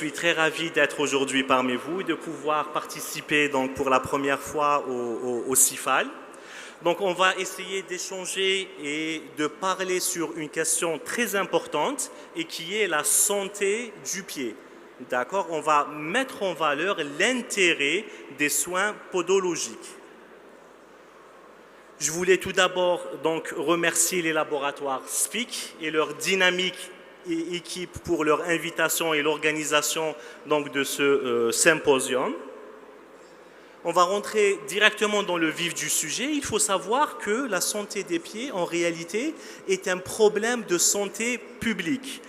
suis très ravi d'être aujourd'hui parmi vous et de pouvoir participer donc, pour la première fois au CIFAL. Donc, on va essayer d'échanger et de parler sur une question très importante et qui est la santé du pied. D'accord? On va mettre en valeur l'intérêt des soins podologiques. Je voulais tout d'abord donc remercier les laboratoires SPIC et leur dynamique et équipe pour leur invitation et l'organisation donc de ce symposium. On va rentrer directement dans le vif du sujet. Il faut savoir que la santé des pieds, en réalité, est un problème de santé publique.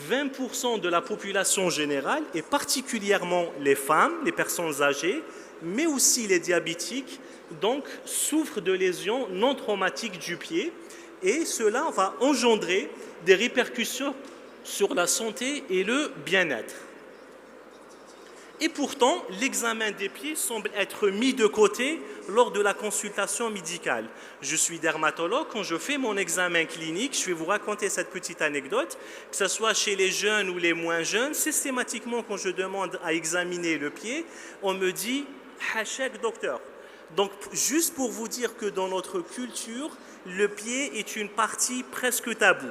20% de la population générale, et particulièrement les femmes, les personnes âgées, mais aussi les diabétiques, donc souffrent de lésions non traumatiques du pied. Et cela va engendrer des répercussions sur la santé et le bien-être. Et pourtant, l'examen des pieds semble être mis de côté lors de la consultation médicale. Je suis dermatologue, quand je fais mon examen clinique, je vais vous raconter cette petite anecdote, que ce soit chez les jeunes ou les moins jeunes, systématiquement quand je demande à examiner le pied, on me dit « Hachek docteur ». Donc, juste pour vous dire que dans notre culture, le pied est une partie presque taboue.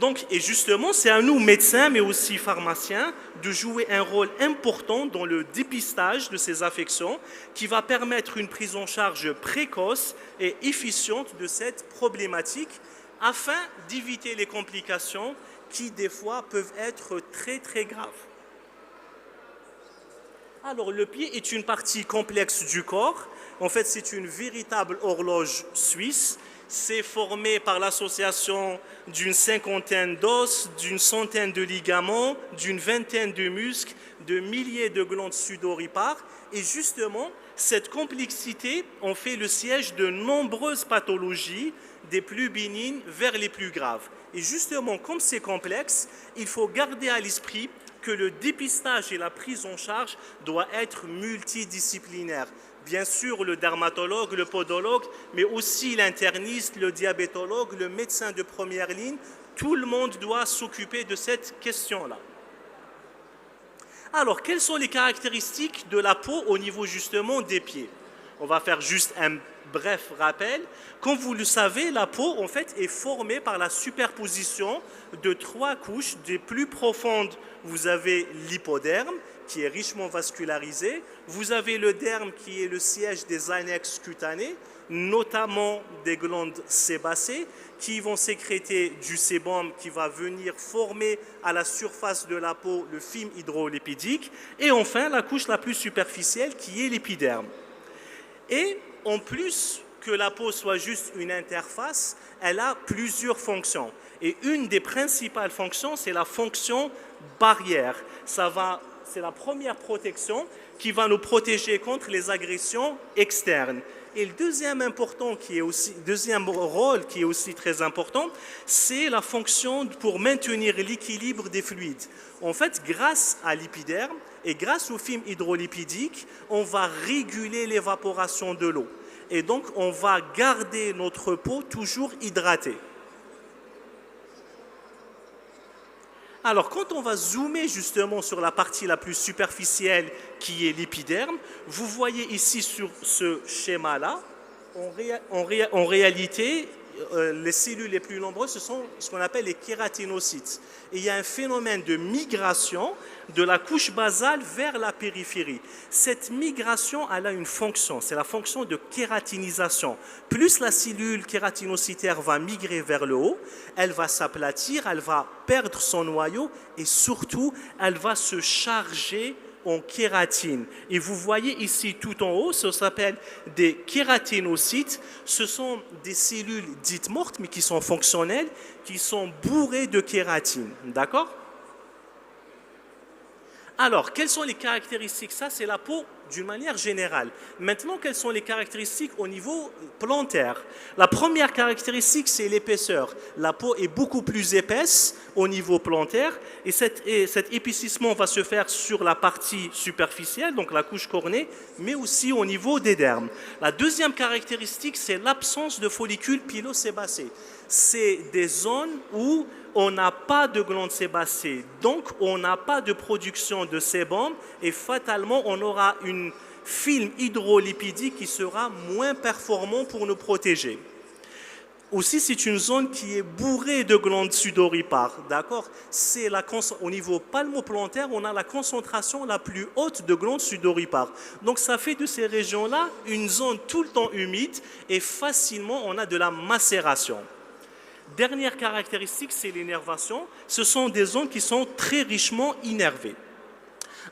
Donc, et justement, c'est à nous, médecins, mais aussi pharmaciens, de jouer un rôle important dans le dépistage de ces affections qui va permettre une prise en charge précoce et efficiente de cette problématique afin d'éviter les complications qui, des fois, peuvent être très, très graves. Alors, le pied est une partie complexe du corps. En fait, c'est une véritable horloge suisse. C'est formé par l'association d'une cinquantaine d'os, d'une centaine de ligaments, d'une vingtaine de muscles, de milliers de glandes sudoripares. Et justement, cette complexité en fait le siège de nombreuses pathologies, des plus bénignes vers les plus graves. Et justement, comme c'est complexe, il faut garder à l'esprit que le dépistage et la prise en charge doivent être multidisciplinaires. Bien sûr, le dermatologue, le podologue, mais aussi l'interniste, le diabétologue, le médecin de première ligne, tout le monde doit s'occuper de cette question-là. Alors, quelles sont les caractéristiques de la peau au niveau justement des pieds? On va faire juste un bref rappel. Comme vous le savez, la peau en fait est formée par la superposition de 3 couches. Des plus profondes, vous avez l'hypoderme qui est richement vascularisé. Vous avez le derme qui est le siège des annexes cutanées, notamment des glandes sébacées qui vont sécréter du sébum qui va venir former à la surface de la peau le film hydrolipidique. Et enfin, la couche la plus superficielle qui est l'épiderme. Et en plus que la peau soit juste une interface, elle a plusieurs fonctions. Et une des principales fonctions, c'est la fonction barrière. C'est la première protection qui va nous protéger contre les agressions externes. Et le deuxième rôle qui est aussi très important, c'est la fonction pour maintenir l'équilibre des fluides. En fait, grâce à l'épiderme et grâce au film hydrolipidique, on va réguler l'évaporation de l'eau. Et donc, on va garder notre peau toujours hydratée. Alors, quand on va zoomer justement sur la partie la plus superficielle qui est l'épiderme, vous voyez ici sur ce schéma-là, en réalité, les cellules les plus nombreuses, ce sont ce qu'on appelle les kératinocytes. Et il y a un phénomène de migration de la couche basale vers la périphérie. Cette migration, elle a une fonction, c'est la fonction de kératinisation. Plus la cellule kératinocytaire va migrer vers le haut, elle va s'aplatir, elle va perdre son noyau et surtout, elle va se charger en kératine. Et vous voyez ici tout en haut, ça s'appelle des kératinocytes. Ce sont des cellules dites mortes, mais qui sont fonctionnelles, qui sont bourrées de kératine. D'accord ? Alors, quelles sont les caractéristiques? Ça, c'est la peau d'une manière générale. Maintenant, quelles sont les caractéristiques au niveau plantaire? La première caractéristique, c'est l'épaisseur. La peau est beaucoup plus épaisse au niveau plantaire et cet épaississement va se faire sur la partie superficielle, donc la couche cornée, mais aussi au niveau des dermes. La deuxième caractéristique, c'est l'absence de follicules pilosébacés. C'est des zones où on n'a pas de glande sébacée, donc on n'a pas de production de sébum et fatalement on aura une film hydrolipidique qui sera moins performant pour nous protéger. Aussi, c'est une zone qui est bourrée de glandes sudoripares, d'accord? Au niveau palmoplantaire, on a la concentration la plus haute de glandes sudoripares. Donc, ça fait de ces régions-là une zone tout le temps humide et facilement, on a de la macération. Dernière caractéristique, c'est l'énervation. Ce sont des zones qui sont très richement innervées.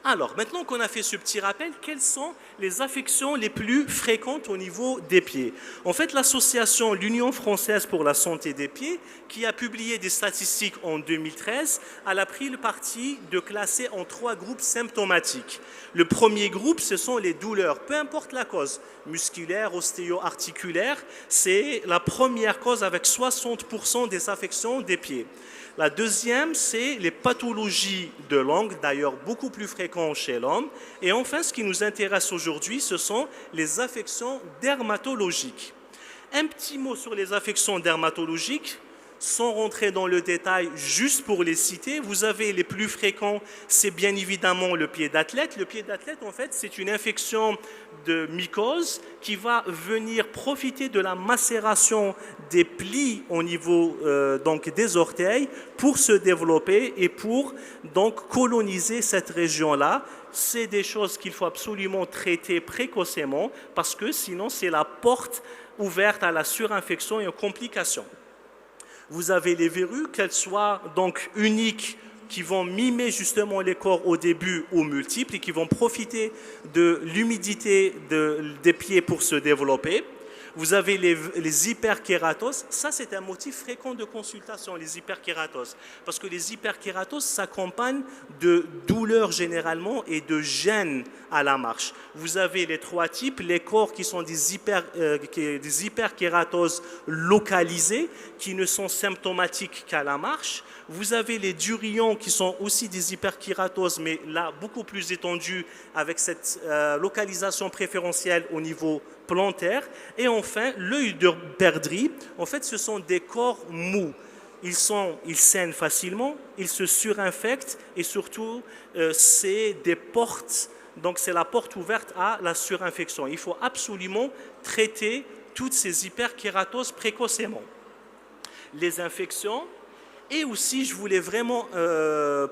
Alors, maintenant qu'on a fait ce petit rappel, quelles sont les affections les plus fréquentes au niveau des pieds? En fait, l'association l'Union française pour la santé des pieds, qui a publié des statistiques en 2013, elle a pris le parti de classer en 3 groupes symptomatiques. Le premier groupe, ce sont les douleurs, peu importe la cause, musculaire, ostéo-articulaire, c'est la première cause avec 60% des affections des pieds. La deuxième, c'est les pathologies de l'ongle, d'ailleurs beaucoup plus fréquentes chez l'homme. Et enfin, ce qui nous intéresse aujourd'hui, ce sont les affections dermatologiques. Un petit mot sur les affections dermatologiques, sans rentrer dans le détail, juste pour les citer. Vous avez les plus fréquents, c'est bien évidemment le pied d'athlète. Le pied d'athlète, en fait, c'est une infection de mycose qui va venir profiter de la macération des plis au niveau donc des orteils pour se développer et pour donc coloniser cette région-là. C'est des choses qu'il faut absolument traiter précocement parce que sinon c'est la porte ouverte à la surinfection et aux complications. Vous avez les verrues, qu'elles soient donc uniques, qui vont mimer justement les corps au début ou multiples et qui vont profiter de l'humidité des pieds pour se développer. Vous avez les hyperkératoses. Ça, c'est un motif fréquent de consultation, les hyperkératoses. Parce que les hyperkératoses s'accompagnent de douleurs généralement et de gêne à la marche. Vous avez les 3 types, les corps qui sont des hyperkératoses localisées, qui ne sont symptomatiques qu'à la marche. Vous avez les durillons qui sont aussi des hyperkératoses, mais là, beaucoup plus étendues avec cette localisation préférentielle au niveau plantaire. Et enfin, l'œil de perdrix, en fait, ce sont des corps mous. Ils saignent facilement, ils se surinfectent et surtout, c'est des portes. Donc, c'est la porte ouverte à la surinfection. Il faut absolument traiter toutes ces hyperkératoses précocement. Les infections. Et aussi, je voulais vraiment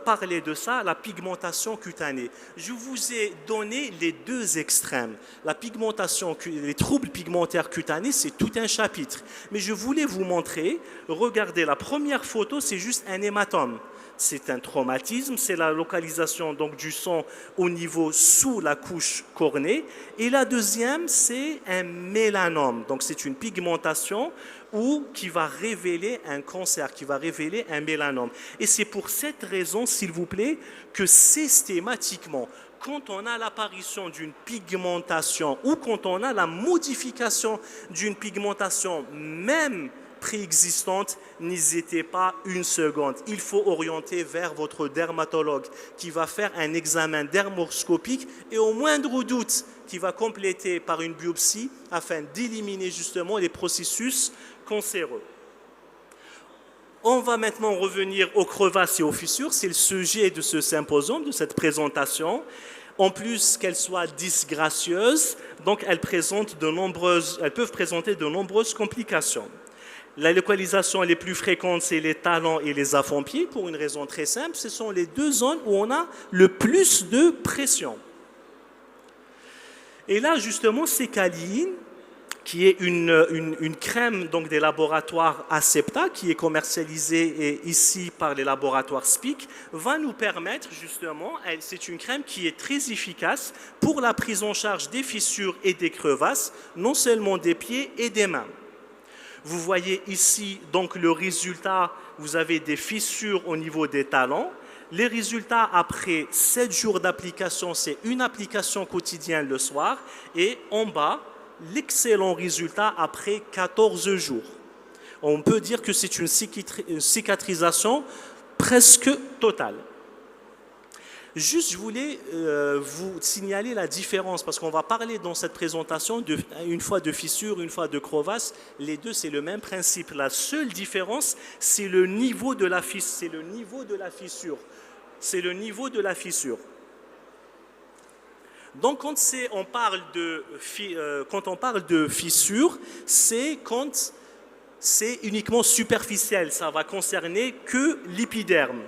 parler de ça, la pigmentation cutanée. Je vous ai donné les 2 extrêmes. La pigmentation, les troubles pigmentaires cutanés, c'est tout un chapitre. Mais je voulais vous montrer, regardez, la première photo, c'est juste un hématome. C'est un traumatisme, c'est la localisation donc, du sang au niveau sous la couche cornée. Et la deuxième, c'est un mélanome. Donc, c'est une pigmentation qui va révéler un cancer, qui va révéler un mélanome. Et c'est pour cette raison, s'il vous plaît, que systématiquement, quand on a l'apparition d'une pigmentation ou quand on a la modification d'une pigmentation, même préexistante, n'hésitez pas une seconde. Il faut orienter vers votre dermatologue qui va faire un examen dermoscopique et au moindre doute, qui va compléter par une biopsie afin d'éliminer justement les processus cancéreux. On va maintenant revenir aux crevasses et aux fissures. C'est le sujet de ce symposium, de cette présentation. En plus qu'elles soient disgracieuses, donc elles peuvent présenter de nombreuses complications. La localisation les plus fréquente, c'est les talons et les avant-pieds, pour une raison très simple. Ce sont les 2 zones où on a le plus de pression. Et là, justement, Sécaline, qui est une crème donc, des laboratoires Acepta, qui est commercialisée ici par les laboratoires SPIC, va nous permettre justement, c'est une crème qui est très efficace pour la prise en charge des fissures et des crevasses, non seulement des pieds et des mains. Vous voyez ici donc le résultat, vous avez des fissures au niveau des talons. Les résultats après 7 jours d'application, c'est une application quotidienne le soir. Et en bas, l'excellent résultat après 14 jours. On peut dire que c'est une cicatrisation presque totale. Juste, je voulais vous signaler la différence parce qu'on va parler dans cette présentation une fois de fissure, une fois de crevasse. Les deux, c'est le même principe. La seule différence, c'est le niveau de la fissure. C'est le niveau de la fissure. C'est le niveau de la fissure. Donc, quand on parle de fissure, c'est quand c'est uniquement superficiel. Ça va concerner que l'épiderme.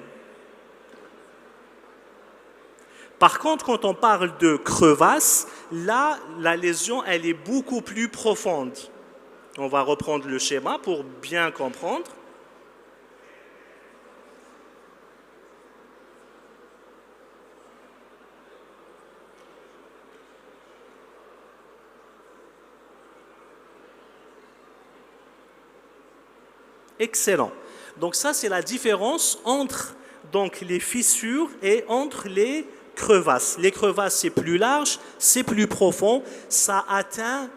Par contre, quand on parle de crevasse, là, la lésion, elle est beaucoup plus profonde. On va reprendre le schéma pour bien comprendre. Excellent. Donc ça, c'est la différence entre donc, les fissures et entre les crevasses. Les crevasses, c'est plus large, c'est plus profond, ça atteint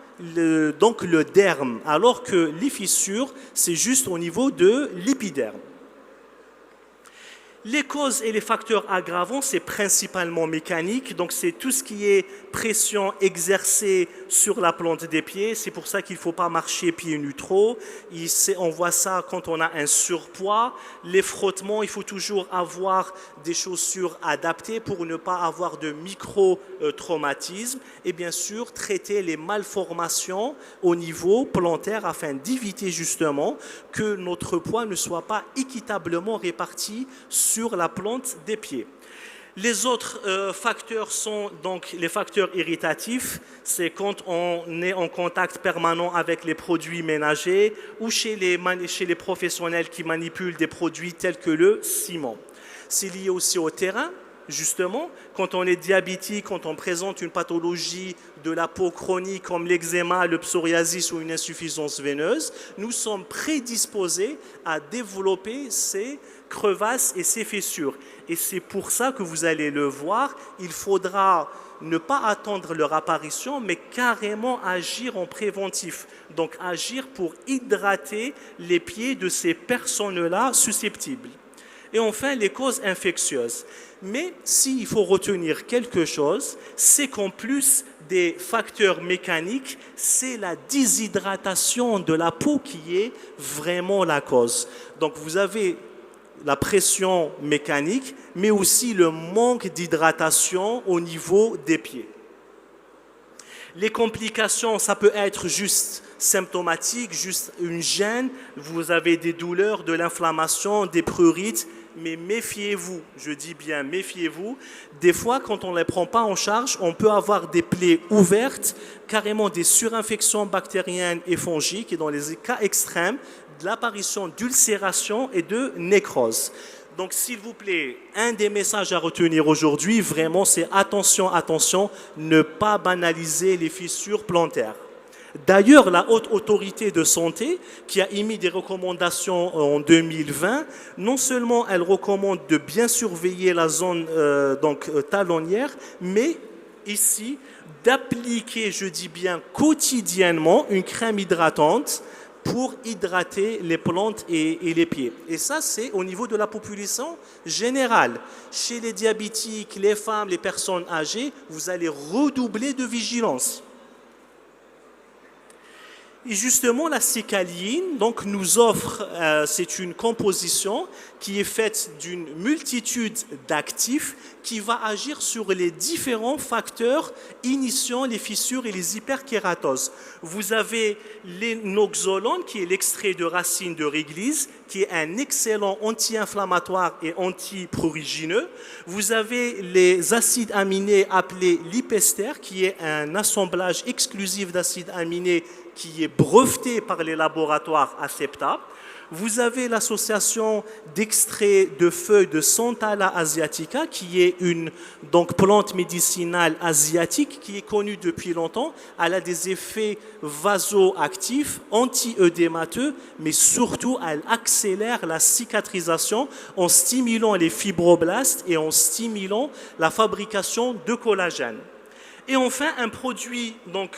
donc le derme, alors que les fissures, c'est juste au niveau de l'épiderme. Les causes et les facteurs aggravants, c'est principalement mécanique, donc c'est tout ce qui est pression exercée sur la plante des pieds. C'est pour ça qu'il ne faut pas marcher pieds nus trop. On voit ça quand on a un surpoids. Les frottements, il faut toujours avoir des chaussures adaptées pour ne pas avoir de micro-traumatisme. Et bien sûr, traiter les malformations au niveau plantaire afin d'éviter justement que notre poids ne soit pas équitablement réparti sur la plante des pieds. Les autres facteurs sont donc les facteurs irritatifs, c'est quand on est en contact permanent avec les produits ménagers ou chez les professionnels qui manipulent des produits tels que le ciment. C'est lié aussi au terrain. Justement, quand on est diabétique, quand on présente une pathologie de la peau chronique comme l'eczéma, le psoriasis ou une insuffisance veineuse, nous sommes prédisposés à développer ces crevasses et ces fissures. Et c'est pour ça que vous allez le voir, il faudra ne pas attendre leur apparition, mais carrément agir en préventif. Donc agir pour hydrater les pieds de ces personnes-là susceptibles. Et enfin, les causes infectieuses. Mais s'il faut retenir quelque chose, c'est qu'en plus des facteurs mécaniques, c'est la déshydratation de la peau qui est vraiment la cause. Donc vous avez la pression mécanique, mais aussi le manque d'hydratation au niveau des pieds. Les complications, ça peut être juste symptomatique, juste une gêne, vous avez des douleurs, de l'inflammation, des prurites, mais méfiez-vous, je dis bien méfiez-vous. Des fois, quand on ne les prend pas en charge, on peut avoir des plaies ouvertes, carrément des surinfections bactériennes et fongiques, et dans les cas extrêmes, de l'apparition d'ulcération et de nécrose. Donc, s'il vous plaît, un des messages à retenir aujourd'hui, vraiment, c'est attention, attention, ne pas banaliser les fissures plantaires. D'ailleurs, la Haute Autorité de Santé, qui a émis des recommandations en 2020, non seulement elle recommande de bien surveiller la zone talonnière, mais ici, d'appliquer, je dis bien quotidiennement, une crème hydratante pour hydrater les plantes et les pieds. Et ça, c'est au niveau de la population générale. Chez les diabétiques, les femmes, les personnes âgées, vous allez redoubler de vigilance. Et justement, la cicaline donc, nous offre, c'est une composition qui est faite d'une multitude d'actifs qui va agir sur les différents facteurs initiant les fissures et les hyperkératoses. Vous avez l'énoxolone, qui est l'extrait de racine de réglisse, qui est un excellent anti-inflammatoire et anti-prurigineux. Vous avez les acides aminés appelés lipester, qui est un assemblage exclusif d'acides aminés qui est breveté par les laboratoires acceptables. Vous avez l'association d'extraits de feuilles de Santala asiatica, qui est une plante médicinale asiatique qui est connue depuis longtemps. Elle a des effets vasoactifs, anti-œdémateux, mais surtout, elle accélère la cicatrisation en stimulant les fibroblastes et en stimulant la fabrication de collagène. Et enfin, un produit donc,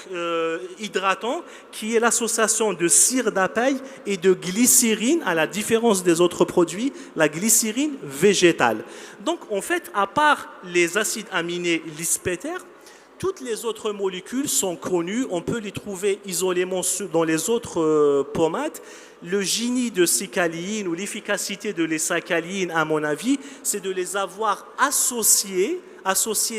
hydratant qui est l'association de cire d'abeille et de glycérine, à la différence des autres produits, la glycérine végétale. Donc en fait, à part les acides aminés lispétaires, toutes les autres molécules sont connues, on peut les trouver isolément dans les autres pommades. Le génie de ces caléines ou l'efficacité de les caléines, à mon avis, c'est de les avoir associer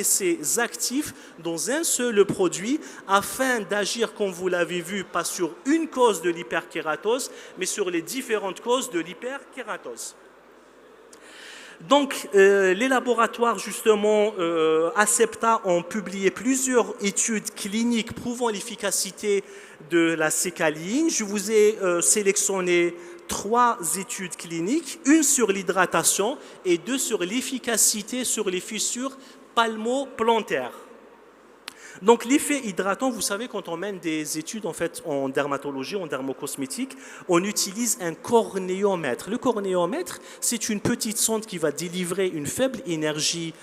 ces actifs dans un seul produit afin d'agir, comme vous l'avez vu, pas sur une cause de l'hyperkératose, mais sur les différentes causes de l'hyperkératose. Donc, les laboratoires, justement, Acepta ont publié plusieurs études cliniques prouvant l'efficacité de la sécaline. Je vous ai sélectionné 3 études cliniques, une sur l'hydratation et 2 sur l'efficacité sur les fissures palmo-plantaires. Donc l'effet hydratant, vous savez, quand on mène des études en fait en dermatologie, en dermocosmétique, on utilise un cornéomètre. Le cornéomètre, c'est une petite sonde qui va délivrer une faible énergie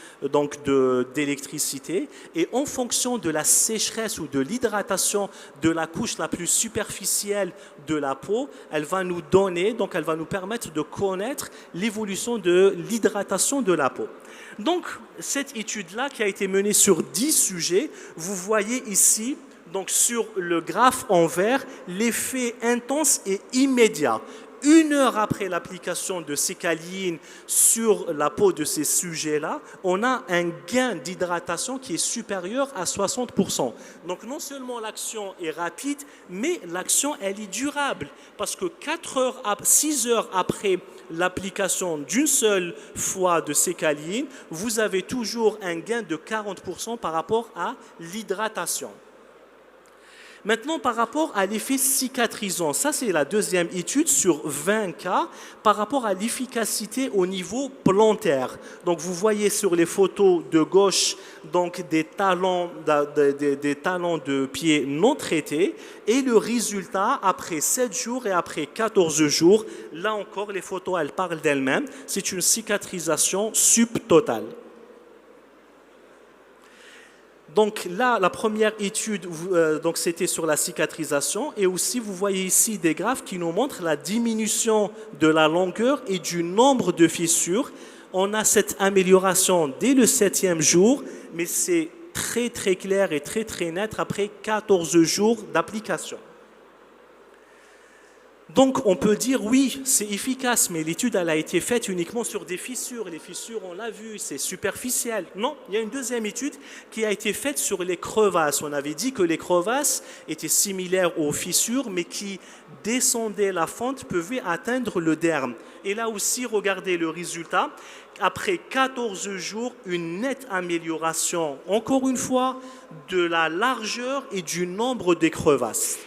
d'électricité et en fonction de la sécheresse ou de l'hydratation de la couche la plus superficielle de la peau, elle va nous donner, donc elle va nous permettre de connaître l'évolution de l'hydratation de la peau. Donc, cette étude-là qui a été menée sur 10 sujets, vous voyez ici, donc sur le graphe en vert, l'effet intense et immédiat. 1 heure après l'application de sécaline sur la peau de ces sujets-là, on a un gain d'hydratation qui est supérieur à 60%. Donc non seulement l'action est rapide, mais l'action elle est durable. Parce que 6 heures après l'application d'une seule fois de sécaline, vous avez toujours un gain de 40% par rapport à l'hydratation. Maintenant, par rapport à l'effet cicatrisant, ça c'est la deuxième étude sur 20 cas par rapport à l'efficacité au niveau plantaire. Donc vous voyez sur les photos de gauche donc des talons de pied non traités et le résultat après 7 jours et après 14 jours, là encore les photos elles parlent d'elles-mêmes, c'est une cicatrisation subtotale. Donc là, la première étude, c'était sur la cicatrisation et aussi vous voyez ici des graphes qui nous montrent la diminution de la longueur et du nombre de fissures. On a cette amélioration dès le 7e jour, mais c'est très très clair et très très net après 14 jours d'application. Donc on peut dire oui, c'est efficace, mais l'étude elle a été faite uniquement sur des fissures. Les fissures, on l'a vu, c'est superficiel. Non, il y a une deuxième étude qui a été faite sur les crevasses. On avait dit que les crevasses étaient similaires aux fissures, mais qui descendaient la fente, pouvaient atteindre le derme. Et là aussi, regardez le résultat. Après 14 jours, une nette amélioration, encore une fois, de la largeur et du nombre des crevasses.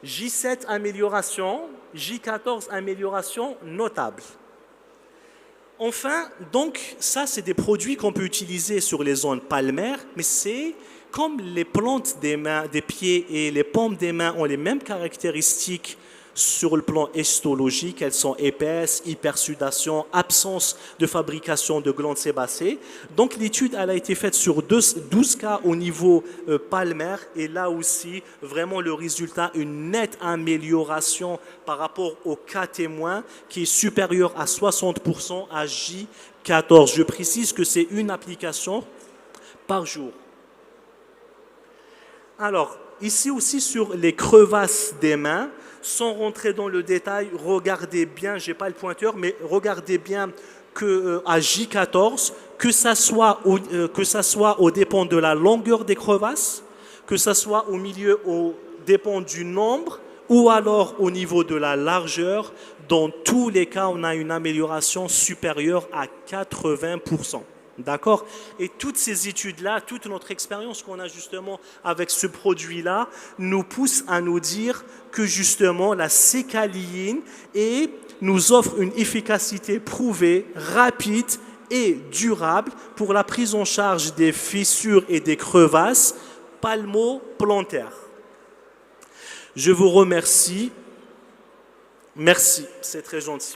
J7 amélioration, J14 amélioration notable. Enfin, donc, ça c'est des produits qu'on peut utiliser sur les zones palmaires, mais c'est comme les plantes des mains, des pieds et les paumes des mains ont les mêmes caractéristiques sur le plan histologique, elles sont épaisses, hypersudation, absence de fabrication de glandes sébacées. Donc l'étude elle a été faite sur 12 cas au niveau palmaire et là aussi vraiment le résultat, une nette amélioration par rapport au cas témoin qui est supérieur à 60% à J14. Je précise que c'est une application par jour. Alors, ici aussi sur les crevasses des mains, sans rentrer dans le détail, regardez bien, je n'ai pas le pointeur, mais regardez bien qu'à J14, que ça soit au dépend de la longueur des crevasses, que ça soit au milieu au dépend du nombre, ou alors au niveau de la largeur, dans tous les cas, on a une amélioration supérieure à 80%. D'accord? Et toutes ces études-là, toute notre expérience qu'on a justement avec ce produit-là, nous pousse à nous dire que justement la sécaline nous offre une efficacité prouvée, rapide et durable pour la prise en charge des fissures et des crevasses palmo-plantaires. Je vous remercie. Merci, c'est très gentil.